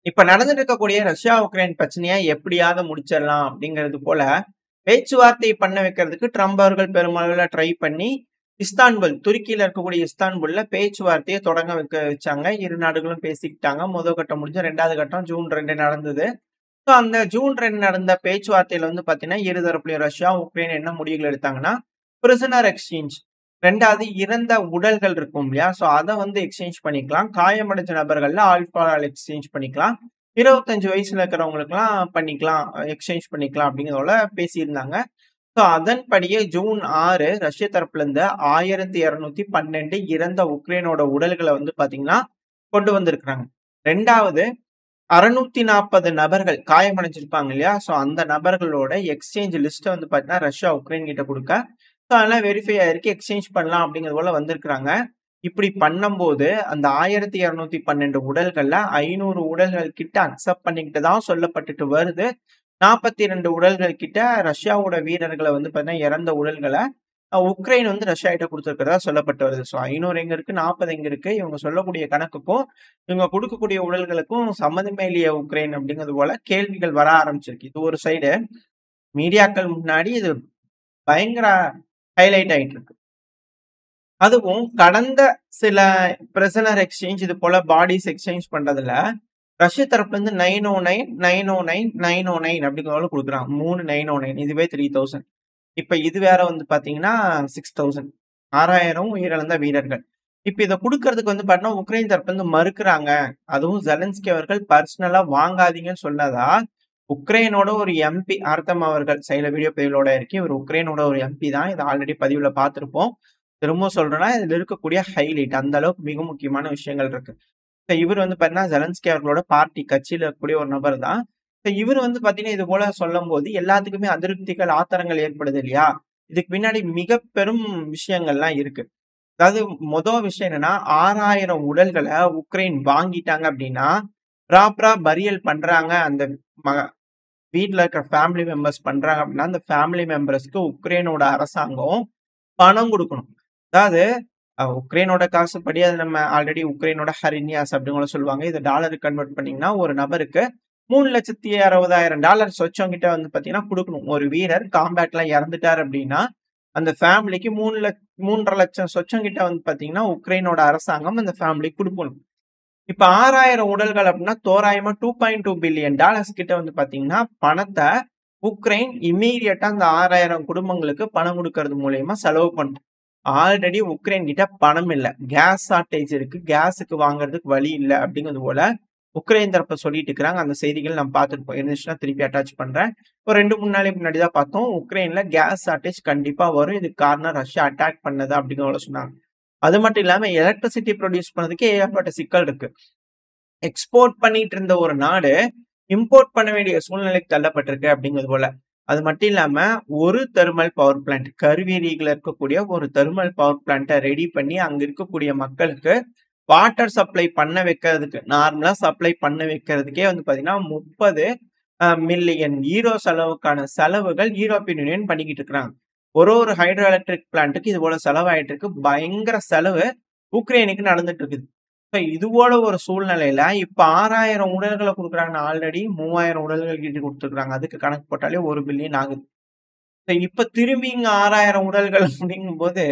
இப்ப நடந்துட்டு இருக்கக்கூடிய ரஷ்யா, உக்ரைன் பிரச்சனைய எப்படியாவது முடிச்சிடலாம் அப்படிங்கிறது போல, பேச்சுவார்த்தை பண்ண வைக்கிறதுக்கு ட்ரம்ப் அவர்கள் பெருமளவுல ட்ரை பண்ணி, இஸ்தான்புல் துருக்கியில இருக்கக்கூடிய இஸ்தான்புல்ல பேச்சுவார்த்தைய தொடங்க வச்சாங்க. இரு நாடுகளும் பேசிக்கிட்டாங்க. முதல் கட்டம் முடிஞ்சு 2வது கட்டம் ஜூன் 2 நடந்தது. ஸோ அந்த ஜூன் 2 நடந்த பேச்சுவார்த்தையில வந்து பார்த்தீங்கன்னா, இரு தரப்புலயும் ரஷ்யா, உக்ரைன் என்ன முடிவுகள் எடுத்தாங்கன்னா, பிரிசனர் எக்ஸ்சேஞ்ச் 2வது இறந்த உடல்கள் இருக்கும் இல்லையா? ஸோ அத வந்து எக்ஸ்சேஞ்ச் பண்ணிக்கலாம். காயமடைஞ்ச நபர்கள்ல ஆல் ஃபார் ஆல் எக்ஸ்சேஞ்ச் பண்ணிக்கலாம். 25 வயசுல இருக்கிறவங்களுக்கெல்லாம் பண்ணிக்கலாம். எக்ஸ்சேஞ்ச் பண்ணிக்கலாம் அப்படிங்கிறதோட பேசியிருந்தாங்க. ஸோ அதன்படியே ஜூன் 6 ரஷ்ய தரப்புல இருந்து 1212 இறந்த உக்ரைனோட உடல்கள வந்து பார்த்தீங்கன்னா, கொண்டு வந்திருக்கிறாங்க. 2வது 640 நபர்கள் காயமடைஞ்சிருப்பாங்க இல்லையா? ஸோ அந்த நபர்களோட எக்ஸ்சேஞ்ச் லிஸ்ட்ட வந்து பார்த்தீங்கன்னா, ரஷ்யா உக்ரைன் கிட்ட குடுக்க, ஸோ அதெல்லாம் வெரிஃபை ஆயிருக்கு. எக்ஸ்சேஞ்ச் பண்ணலாம் அப்படிங்கிறது போல வந்திருக்கிறாங்க. இப்படி பண்ணும்போது, அந்த 1212 உடல்கள்ல 500 உடல்கள் கிட்ட அக்செப்ட் பண்ணிக்கிட்டு தான் சொல்லப்பட்டுட்டு வருது. 42 உடல்கள் கிட்ட ரஷ்யாவோட வீரர்கள வந்து பார்த்தீங்கன்னா, இறந்த உடல்கள உக்ரைன் வந்து ரஷ்யா கிட்ட குடுத்திருக்கிறதா சொல்லப்பட்டு வருது. ஸோ 500 எங்க இருக்கு? 40 எங்க இருக்கு? இவங்க சொல்லக்கூடிய கணக்குக்கும், இவங்க குடுக்கக்கூடிய உடல்களுக்கும் சம்மந்தமே இல்லையே உக்ரைன் அப்படிங்கிறது போல கேள்விகள் வர ஆரம்பிச்சிருக்கு. இது ஒரு சைடு. மீடியாக்கள் முன்னாடி இது பயங்கர ஹைலைட் ஆயிட்டு இருக்கு. அதுவும் கடந்த சில பிரிசனர் எக்ஸ்சேஞ்ச் இது போல பாடிஸ் எக்ஸ்சேஞ்ச் பண்றதுல, ரஷ்ய தரப்புல இருந்து 909, 909, 909 அப்படிங்கிறத குடுக்குறாங்க. 3 909 இதுவே 3000. இப்ப இது வேற வந்து பாத்தீங்கன்னா 6000. 6000 உயிரிழந்த வீரர்கள். இப்ப இத குடுக்கறதுக்கு வந்து பாத்தீங்கன்னா, உக்ரைன் தரப்புல இருந்து மறுக்குறாங்க. அதுவும் ஜெலன்ஸ்கி அவர்கள் பர்சனலா வாங்காதீங்கன்னு சொன்னதா, உக்ரைனோட ஒரு எம்பி ஆர்த்தம் அவர்கள் சைடுல வீடியோ பதிவுகளோட இருக்கு. இவர் உக்ரைனோட ஒரு எம்பி தான். இத ஆல்ரெடி பதிவுல பார்த்திருப்போம். திரும்பவும் சொல்றேன்னா, இதுல இருக்கக்கூடிய ஹைலைட் அந்த அளவுக்கு மிக முக்கியமான விஷயங்கள் இருக்கு. இப்ப இவர் வந்து பார்த்தீங்கன்னா, ஜெலன்ஸ்கி அவர்களோட பார்ட்டி கட்சியில இருக்கக்கூடிய ஒரு நபர் தான். இப்ப இவரு வந்து பார்த்தீங்கன்னா, இது போல சொல்லும்போது எல்லாத்துக்குமே அதிருப்திகள், ஆத்திரங்கள் ஏற்படுது இல்லையா? இதுக்கு பின்னாடி மிக பெரும் விஷயங்கள்லாம் இருக்கு. அதாவது விஷயம் என்னன்னா, 6000 உடல்கள உக்ரைன் வாங்கிட்டாங்க அப்படின்னா, ப்ராப்பரா பரியல் பண்றாங்க. அந்த ம வீட்ல இருக்க ஃபேமிலி மெம்பர்ஸ் பண்றாங்க அப்படின்னா, அந்த ஃபேமிலி மெம்பர்ஸ்க்கு உக்ரைனோட அரசாங்கம் பணம் குடுக்கணும். அதாவது உக்ரைனோட காசுப்படி அது நம்ம ஆல்ரெடி உக்ரைனோட ஹரின்யாஸ் அப்படிங்கூட சொல்லுவாங்க. இத டாலருக்கு கன்வெர்ட் பண்ணீங்கன்னா, ஒரு நபருக்கு $3,60,000 சொச்சம் கிட்ட வந்து பார்த்தீங்கன்னா குடுக்கணும். ஒரு வீரர் காம்பேட்ல இறந்துட்டார் அப்படின்னா, அந்த ஃபேமிலிக்கு 3,50,000 சொச்சம் கிட்ட வந்து பார்த்தீங்கன்னா, உக்ரைனோட அரசாங்கம் அந்த ஃபேமிலிக்கு குடுக்கணும். இப்ப 6000 உடல்கள் அப்படின்னா, தோராயமா $2.2 பில்லியன் கிட்ட வந்து பார்த்தீங்கன்னா, பணத்த உக்ரைன் இம்மீடியட்டா அந்த 6000 குடும்பங்களுக்கு பணம் குடுக்கறது மூலியமா செலவு பண்ணும். ஆல்ரெடி உக்ரைன் கிட்ட பணம் இல்ல. கேஸ் ஷார்டேஜ் இருக்கு. கேஸுக்கு வாங்குறதுக்கு வழி இல்ல அப்படிங்கிறது போல உக்ரைன் தரப்ப சொல்லிட்டு இருக்கிறாங்க. அந்த செய்திகள் நம்ம பார்த்துருப்போம். இருந்துச்சுன்னா திருப்பி அட்டாச் பண்றேன். ஒரு 2, 3 நாளைக்கு முன்னாடி தான் பார்த்தோம். உக்ரைன்ல கேஸ் ஷார்டேஜ் கண்டிப்பா வரும். இதுக்கு காரணம் ரஷ்யா அட்டாக் பண்ணது அப்படிங்கிறத சொன்னாங்க. அது மட்டும் இல்லாம எலக்ட்ரிசிட்டி ப்ரொடியூஸ் பண்ணதுக்கே ஏகப்பட்ட சிக்கல் இருக்கு. எக்ஸ்போர்ட் பண்ணிட்டு இருந்த ஒரு நாடு, இம்போர்ட் பண்ண வேண்டிய சூழ்நிலைக்கு தள்ளப்பட்டிருக்கு அப்படிங்கிறது போல. அது மட்டும் இல்லாம, ஒரு தெர்மல் பவர் பிளான்ட் கருவீரியில இருக்கக்கூடிய ஒரு தெர்மல் பவர் பிளான்ட்ட ரெடி பண்ணி, அங்க இருக்கக்கூடிய மக்களுக்கு வாட்டர் சப்ளை பண்ண வைக்கிறதுக்கு, நார்மலா சப்ளை பண்ண வைக்கிறதுக்கே வந்து பார்த்தீங்கன்னா, 30 மில்லியன் யூரோ செலவுக்கான செலவுகள் யூரோப்பியன் யூனியன் பண்ணிக்கிட்டு இருக்கிறாங்க. ஒரு ஹைட்ரோ எலக்ட்ரிக் பிளான்ட்க்கு இது போல செலவாயிட்டு இருக்கு. பயங்கர செலவு உக்ரைனுக்கு நடந்துட்டு இருக்குது. இப்ப இது போல ஒரு சூழ்நிலையில, இப்ப 6000 உடல்கள குடுக்குறாங்க. ஆல்ரெடி 3000 உடல்கள் கிட்ட குடுத்துருக்காங்க. அதுக்கு கணக்கு போட்டாலே 1 பில்லியன் ஆகுது. இப்ப திரும்பி இங்க 6000 உடல்கள் அப்படிங்கும்போது,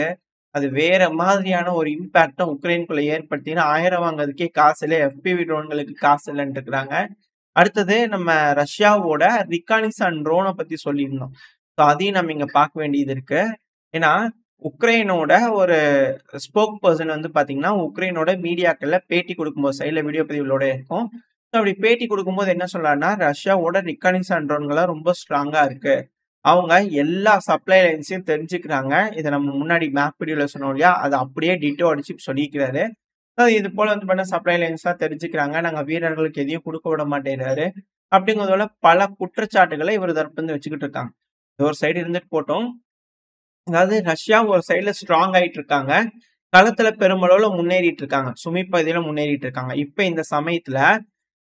அது வேற மாதிரியான ஒரு இம்பாக்ட்ட உக்ரைனுக்குள்ள ஏற்படுத்தினா, 1000 வாங்குறதுக்கே காசு இல்ல. FPV ட்ரோன்களுக்கு காசு இல்லன்ட்டு இருக்கிறாங்க. அடுத்தது நம்ம ரஷ்யாவோட ரிகானிசான் ட்ரோன பத்தி சொல்லியிருந்தோம். ஸோ அதையும் நம்ம இங்க பார்க்க வேண்டியது இருக்கு. ஏன்னா, உக்ரைனோட ஒரு ஸ்போக் பெர்சன் வந்து பார்த்தீங்கன்னா, உக்ரைனோட மீடியாக்கள்ல பேட்டி குடுக்கும்போது சைடுல வீடியோ பதிவுகளோட இருக்கும். ஸோ அப்படி பேட்டி குடுக்கும்போது என்ன சொல்றாருன்னா, ரஷ்யாவோட ரிகானிசான் ட்ரோன்கள்லாம் ரொம்ப ஸ்ட்ராங்கா இருக்கு. அவங்க எல்லா சப்ளை லைன்ஸையும் தெரிஞ்சுக்கிறாங்க. இத நம்ம முன்னாடி மேப் வீடியோல சொன்னோம் இல்லையா? அத அப்படியே டிட்டோ அடிச்சு சொல்லியிருக்கிறாரு. இது போல வந்து பார்த்தீங்கன்னா, சப்ளை லைன்ஸ்லாம் தெரிஞ்சுக்கிறாங்க. நாங்க வீரர்களுக்கு எதையும் குடுக்க விட மாட்டேங்கிறாரு. அப்படிங்கிறதோட பல குற்றச்சாட்டுகள இவர் தரப்புலருந்து வச்சுக்கிட்டு இருக்காங்க. இது ஒரு சைடு இருந்துட்டு போட்டும். அதாவது ரஷ்யா ஒரு சைடுல ஸ்ட்ராங் ஆயிட்டு இருக்காங்க. களத்துல பெருமளவுல முன்னேறிட்டு இருக்காங்க. சுமி பகுதியில முன்னேறிட்டு இருக்காங்க. இப்ப இந்த சமயத்துல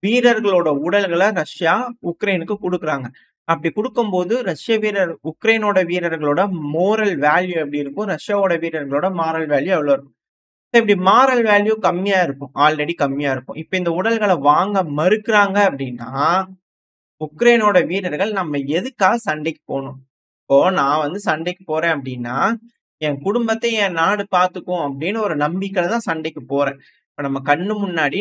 வீரர்களோட உடல்கள ரஷ்யா உக்ரைனுக்கு குடுக்குறாங்க. அப்படி குடுக்கும்போது உக்ரைனோட வீரர்களோட மோரல் வேல்யூ எப்படி இருக்கும்? ரஷ்யாவோட வீரர்களோட மாரல் வேல்யூ எவ்வளோ இருக்கும்? இப்படி மாரல் வேல்யூ கம்மியா இருக்கும். ஆல்ரெடி கம்மியா இருக்கும். இப்ப இந்த உடல்கள வாங்க மறுக்கிறாங்க அப்படின்னா, உக்ரைனோட வீரர்கள் நம்ம எதுக்காக சண்டைக்கு போணும்? இப்போ நான் வந்து சண்டைக்கு போறேன் அப்படின்னா, என் குடும்பத்தை என் நாடு பார்த்துக்கும் அப்படின்னு ஒரு நம்பிக்கையில தான் சண்டைக்கு போறேன். இப்ப நம்ம கண்ணு முன்னாடி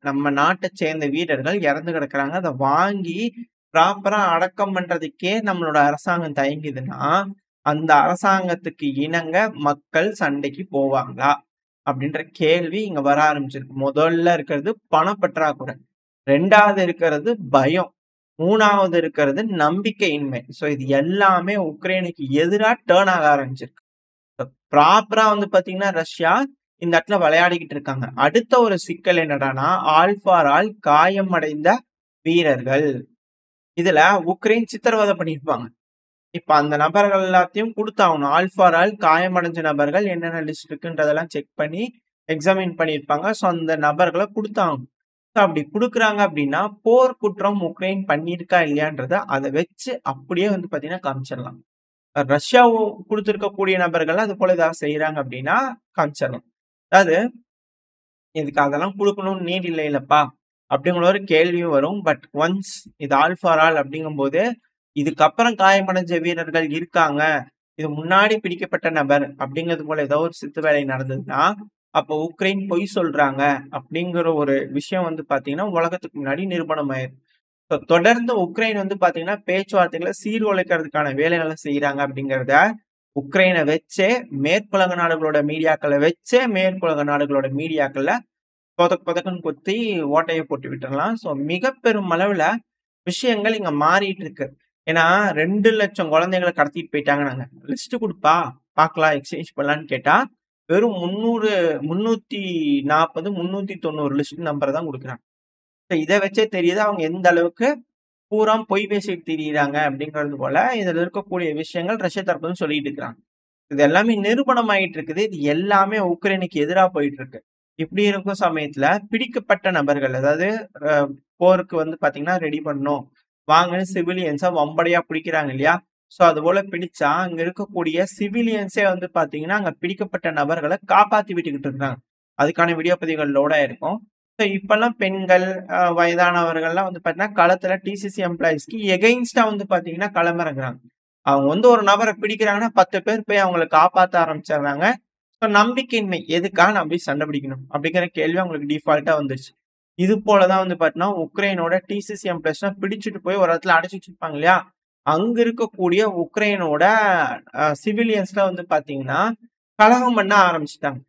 நம்ம நாட்ட சேர்ந்த வீரர்கள் இறந்து கிடக்குறாங்க. அத வாங்கி ப்ராப்பரா அடக்கம் பண்றதுக்கே நம்மளோட அரசாங்கம் தயங்குதுன்னா, அந்த அரசாங்கத்துக்கு இணங்க மக்கள் சண்டைக்கு போவாங்களா? அப்படின்ற கேள்வி இங்க வர ஆரம்பிச்சிருக்கு. முதல்ல இருக்கிறது பணப்பற்றாக்குறை. 2வது இருக்கிறது பயம். 3வது இருக்கிறது நம்பிக்கையின்மை. ஸோ இது எல்லாமே உக்ரைனுக்கு எதிரா டர்ன் ஆக ஆரம்பிச்சிருக்கு. ப்ராப்பரா வந்து பார்த்தீங்கன்னா, ரஷ்யா இந்த இடத்துல விளையாடிக்கிட்டு இருக்காங்க. அடுத்த ஒரு சிக்கல் என்னடான்னா, ஆல் ஃபார் ஆல் காயமடைந்த வீரர்கள். இதுல உக்ரைன் சித்திரவதை பண்ணியிருப்பாங்க. இப்ப அந்த நபர்கள் எல்லாத்தையும் குடுத்தாகணும். ஆல் ஃபார் ஆல் காயமடைஞ்ச நபர்கள் என்னென்ன லிஸ்ட் இருக்குன்றதெல்லாம் செக் பண்ணி எக்ஸாமின் பண்ணியிருப்பாங்க. ஸோ அந்த நபர்கள குடுத்தாகணும். ஸோ அப்படி குடுக்குறாங்க அப்படின்னா, போர் குற்றம் உக்ரைன் பண்ணியிருக்கா இல்லையான்றத அத வச்சு அப்படியே வந்து பார்த்தீங்கன்னா காமிச்சிடலாம். ரஷ்யா குடுத்திருக்கக்கூடிய நபர்கள் அது போல ஏதாவது செய்றாங்க அப்படின்னா காமிச்சிடலாம். அதாவது இதுக்கு அதெல்லாம் குடுக்கணும்னு நீட் இல்லைலப்பா! அப்படிங்கிற ஒரு கேள்வியும் வரும். பட் ஒன்ஸ் இது ஆல் ஃபார் ஆல் அப்படிங்கும்போது, இதுக்கப்புறம் காயமடைஞ்ச வீரர்கள் இருக்காங்க. இது முன்னாடி பிடிக்கப்பட்ட நபர் அப்படிங்கிறது போல ஏதோ ஒரு சித்து வேலை நடந்ததுன்னா, அப்போ உக்ரைன் பொய் சொல்றாங்க அப்படிங்கிற ஒரு விஷயம் வந்து பார்த்தீங்கன்னா, உலகத்துக்கு முன்னாடி நிரூபணம் ஆயிரும். தொடர்ந்து உக்ரைன் வந்து பார்த்தீங்கன்னா, பேச்சுவார்த்தைகள சீர்குலைக்கிறதுக்கான வேலைகள செய்றாங்க அப்படிங்கிறத, உக்ரைன வச்சே மேற்குலக நாடுகளோட மீடியாக்கள்ல பொதக் பொதக்குன்னு குத்தி ஓட்டைய போட்டு விட்டுறலாம். ஸோ மிக பெரும் அளவுல விஷயங்கள் இங்க மாறிட்டு இருக்கு. ஏன்னா 2,00,000 குழந்தைகள கடத்திட்டு போயிட்டாங்கன்னாங்க. லிஸ்ட் குடுப்பா, பார்க்கலாம் எக்ஸ்சேஞ்ச் பண்ணலான்னு கேட்டா, வெறும் 340, 390 லிஸ்ட் நம்பர் தான் குடுக்குறாங்க. இத வச்சே தெரியுது அவங்க எந்த அளவுக்கு பூரா பொய் பேசிட்டு திரியிறாங்க அப்படிங்கிறது போல, இதுல இருக்கக்கூடிய விஷயங்கள் ரஷ்ய தரப்புல இருந்து சொல்லிட்டு இருக்கிறாங்க. இது எல்லாமே நிரூபணம் ஆயிட்டு இருக்குது. இது எல்லாமே உக்ரைனுக்கு எதிரா போயிட்டு இருக்கு. இப்படி இருக்கும் சமயத்துல பிடிக்கப்பட்ட நபர்கள், அதாவது அ போருக்கு வந்து பார்த்தீங்கன்னா, ரெடி பண்ணணும். வாங்கன்னு சிவிலியன்ஸ வம்படையா பிடிக்கிறாங்க இல்லையா? ஸோ அதுபோல பிடிச்சா, அங்க இருக்கக்கூடிய சிவிலியன்ஸே வந்து பார்த்தீங்கன்னா, அங்க பிடிக்கப்பட்ட நபர்கள காப்பாத்தி விட்டுக்கிட்டு இருக்காங்க. அதுக்கான வீடியோ பதிவுகள் லோட் ஆயிருக்கும். ஸோ இப்பல்லாம் பெண்கள், வயதானவர்கள்லாம் வந்து பார்த்தீங்கன்னா, களத்துல டிசிசி எம்ப்ளாயீஸ்க்கு எகெயின்ஸ்டா வந்து பார்த்தீங்கன்னா, களமிறங்குறாங்க. அவங்க வந்து ஒரு நபர பிடிக்கிறாங்கன்னா, 10 பேர் போய் அவங்கள காப்பாத்த ஆரம்பிச்சர்றாங்க. ஸோ நம்பிக்கையின்மை. எதுக்காக நான் போய் சண்டை பிடிக்கணும்? அப்படிங்கிற கேள்வி அவங்களுக்கு டிஃபால்ட்டா வந்துருச்சு. இது போல தான் வந்து பார்த்தீங்கன்னா, உக்ரைனோட டிசிசி எம்ப்ளாயீஸ்லாம் பிடிச்சுட்டு போய் ஒரு இடத்துல அடைச்சு வச்சிருப்பாங்க இல்லையா? அங்க இருக்கக்கூடிய உக்ரைனோட சிவிலியன்ஸ்லாம் வந்து பார்த்தீங்கன்னா, கலகம் பண்ண ஆரம்பிச்சுட்டாங்க.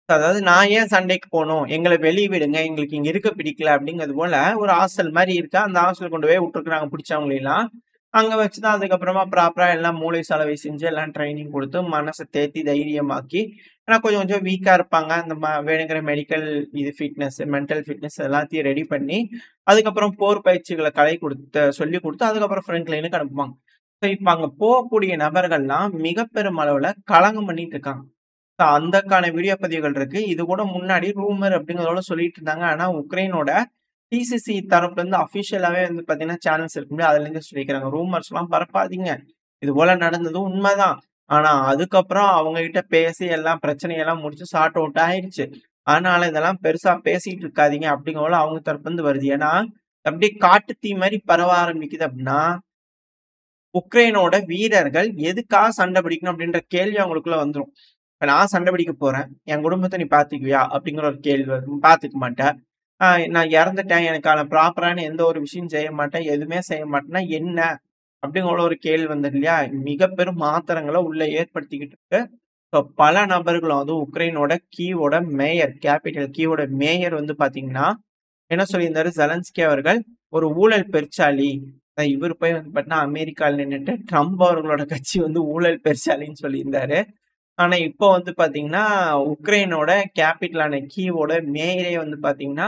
அதாவது நான் ஏன் சண்டைக்கு போணும்? எங்கள வெளிய விடுங்க. எங்களுக்கு இங்க இருக்க பிடிக்கல அப்படிங்கிறது போல ஒரு ஹாஸ்டல் மாரி இருக்கு. அந்த ஹாஸ்டல் கொண்டு போய் விட்டுருக்காங்க பிடிச்சவங்களையெல்லாம். அங்க வச்சு தான் அதுக்கப்புறமா ப்ராப்பரா எல்லாம் மூளை சலவை செஞ்சு எல்லாம் ட்ரெய்னிங் குடுத்து, மனச தேத்தி தைரியமாக்கி, ஏன்னா கொஞ்சம் கொஞ்சம் வீக்கா இருப்பாங்க. அந்த வேணுங்கிற மெடிக்கல் ஃபிட்னஸ், மென்டல் ஃபிட்னஸ் எல்லாத்தையும் ரெடி பண்ணி, அதுக்கப்புறம் போர் பயிற்சிகள சொல்லிக் குடுத்து, அதுக்கப்புறம் ஃப்ரண்ட் லைனுக்கு அனுப்புவாங்க. ஸோ இப்ப அங்க போகக்கூடிய நபர்கள்லாம் மிக பெரும் அளவுல களங்கம் பண்ணிட்டு இருக்காங்க. அந்தக்கான வீடியோ பதிவுகள் இருக்கு. இது கூட முன்னாடி ரூமர் அப்படிங்கிறதோட சொல்லிட்டு இருந்தாங்க. ஆனா, உக்ரைனோட டிசிசி தரப்புல இருந்து அபிஷியலாவே வந்து பார்த்தீங்கன்னா, சேனல்ஸ் இருக்கு இல்லையா? அதுலேருந்து சொல்லியிருக்கிறாங்க. ரூமர்ஸ்லாம் பரப்பாதீங்க. இது போல நடந்தது உண்மதான். ஆனா, அதுக்கப்புறம் அவங்க கிட்ட பேசி எல்லாம் பிரச்சனையெல்லாம் முடிச்சு சார்ட் அவுட் ஆயிருச்சு. அதனால இதெல்லாம் பெருசா பேசிட்டு இருக்காதீங்க அப்படிங்கிற போல அவங்க தரப்புல இருந்து வருது. ஏன்னா, அப்படியே காட்டுத்தீ மாரி பரவ ஆரம்பிக்குது அப்படின்னா, உக்ரைனோட வீரர்கள் எதுக்காக சண்டை பிடிக்கணும் அப்படின்ற கேள்வி அவங்களுக்குள்ள வந்துரும். இப்ப நான் சண்டை பிடிக்க போறேன். என் குடும்பத்த நீ பார்த்துக்குவியா? அப்படிங்கிற ஒரு கேள்வி வரும். பார்த்துக்க மாட்டேன். அ நான் இறந்துட்டேன். எனக்கான ப்ராப்பரான எந்த ஒரு விஷயம் செய்ய மாட்டேன். எதுவுமே செய்ய மாட்டேன்னா என்ன? அப்படிங்கிற ஒரு கேள்வி வந்தது இல்லையா? மிக பெரும் மாற்றங்கள உள்ள ஏற்படுத்திக்கிட்டு இருக்கு. ஸோ பல நபர்களும் அதுவும் உக்ரைனோட கீவோட மேயர், கேப்பிட்டல் கீவோட மேயர் வந்து பார்த்தீங்கன்னா, என்ன சொல்லியிருந்தாரு ஜெலன்ஸ்கி அவர்கள், ஒரு ஊழல் பெருச்சாளி. இவரு போய் வந்து பார்த்தீங்கன்னா, அமெரிக்கால நின்னுட்டு ட்ரம்ப் அவர்களோட கட்சி வந்து ஊழல் பெருச்சாளின்னு சொல்லியிருந்தாரு. ஆனா, இப்போ வந்து பார்த்தீங்கன்னா, உக்ரைனோட கேப்பிட்டலான கீவோட மேயரே வந்து பார்த்தீங்கன்னா,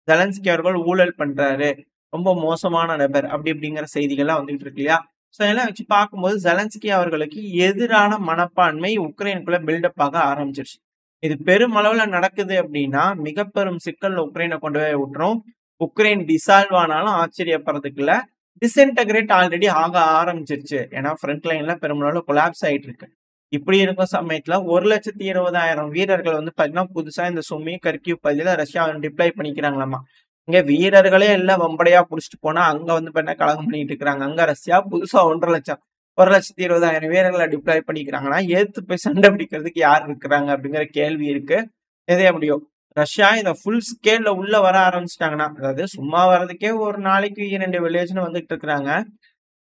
ஜெலன்ஸ்கி அவர்கள் ஊழல் பண்றாரு. ரொம்ப மோசமான நபர். அப்படி இப்படிங்கிற செய்திகள்லாம் வந்துகிட்டு இருக்கு இல்லையா? ஸோ இதெல்லாம் வச்சு பார்க்கும்போது ஜெலன்ஸ்கி அவர்களுக்கு எதிரான மனப்பான்மை உக்ரைனுக்குள்ள பில்டப் ஆக ஆரம்பிச்சிருச்சு. இது பெருமளவுல நடக்குது அப்படின்னா, மிக பெரும் சிக்கல்ல உக்ரைன கொண்டு போய் விட்டுரும். உக்ரைன் டிசால்வ் ஆனாலும் ஆச்சரியப்படுறதுக்கு இல்ல. டிஸ்இன்டகிரேட் ஆல்ரெடி ஆக ஆரம்பிச்சிருச்சு. ஏன்னா, ஃப்ரண்ட் லைன்ல பெருமளவுல கொலாப்ஸ் ஆயிட்டு இருக்கு. இப்படி இருக்கும் சமயத்துல 1,20,000 வீரர்கள் வந்து பாத்தீங்கன்னா புதுசா இந்த சுமி கர்கிவ் பகுதியில ரஷ்யா டிப்ளாய் பண்ணிக்கிறாங்களாமா. இங்க வீரர்களே எல்லாம் வம்படையா புடிச்சிட்டு போனா அங்க வந்து பாத்தீங்கன்னா கலகம் பண்ணிட்டு இருக்காங்க. அங்க ரஷ்யா புதுசா 1,50,000 1,20,000 வீரர்களை டிப்ளாய் பண்ணிக்கிறாங்கன்னா எதிர்த்து போய் சண்டை பிடிக்கிறதுக்கு யார் இருக்கிறாங்க அப்படிங்கிற கேள்வி இருக்கு. எதே எப்படியோ ரஷ்யா இத ஃபுல் ஸ்கேல்ல உள்ள வர ஆரம்பிச்சிட்டாங்கன்னா, அதாவது சும்மா வர்றதுக்கே ஒரு நாளைக்கு 2 வில்லேஜ்னு வந்துட்டு இருக்கிறாங்க.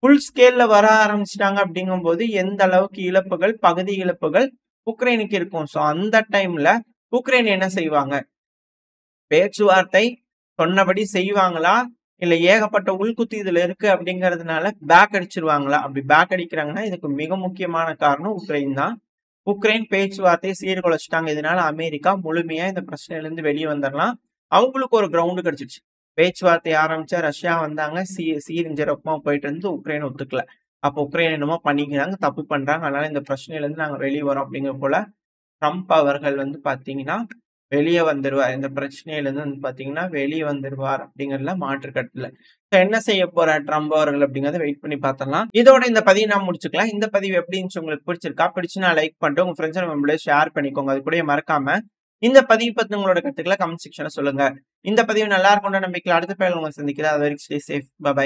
ஃபுல் ஸ்கேல்ல வர ஆரம்பிச்சுட்டாங்க அப்படிங்கும்போது எந்த அளவுக்கு இழப்புகள், பகுதி இழப்புகள் உக்ரைனுக்கு இருக்கும். ஸோ அந்த டைம்ல உக்ரைன் என்ன செய்வாங்க? பேச்சுவார்த்தை சொன்னபடி செய்வாங்களா? இல்ல ஏகப்பட்ட உள்குத்து இதுல இருக்கு அப்படிங்கிறதுனால பேக் அடிச்சிருவாங்களா? அப்படி பேக் அடிக்கிறாங்கன்னா, இதுக்கு மிக முக்கியமான காரணம் உக்ரைன் தான். உக்ரைன் பேச்சுவார்த்தையை சீர்குலைச்சுட்டாங்க. இதனால அமெரிக்கா முழுமையா இந்த பிரச்சனையிலிருந்து வெளிய வந்துரலாம். அவங்களுக்கு ஒரு கிரவுண்ட் கிடைச்சிருச்சு. பேச்சுவார்த்தை ஆரம்பிச்சா ரஷ்யா வந்தாங்க. சீரும் சிறப்புமா போயிட்டு இருந்தது. உக்ரைன் ஒத்துக்கல. அப்போ உக்ரைன் என்னமோ பண்ணிக்கிறாங்க, தப்பு பண்றாங்க. அதனால இந்த பிரச்சனையிலிருந்து நாங்க வெளிய வரோம் அப்படிங்கிற போல ட்ரம்ப் அவர்கள் வந்து பாத்தீங்கன்னா, வெளிய வந்துருவார். இந்த பிரச்சனையிலிருந்து வந்து பாத்தீங்கன்னா, வெளிய வந்துருவார் அப்படிங்கிறதுல மாற்று கருத்து இல்ல. என்ன செய்ய போறார் ட்ரம்ப் அவர்கள் அப்படிங்கிறத வெயிட் பண்ணி பார்த்தரலாம். இதோட இந்த பதிவை நாம் முடிச்சுக்கலாம். இந்த பதிவு எப்படி இருந்துச்சு உங்களுக்கு பிடிச்சிருக்கா? பிடிச்சுனா லைக் பண்ணிட்டு உங்க ஃப்ரெண்ட்ஸ் அண்ட் ஃபேமிலியோட ஷேர் பண்ணிக்கோங்க. அது கூடயே மறக்காம இந்த பதிவு பத்தி உங்களோட கருத்துக்களை கமெண்ட் செக்ஷன்ல சொல்லுங்க. இந்த பதிவு நல்லா இருக்கும்ன்ற நம்பிக்கையில அடுத்த பதிவுல உங்களை சந்திக்கிறேன். அது வரைக்கும் ஸ்டே சேஃப். By by.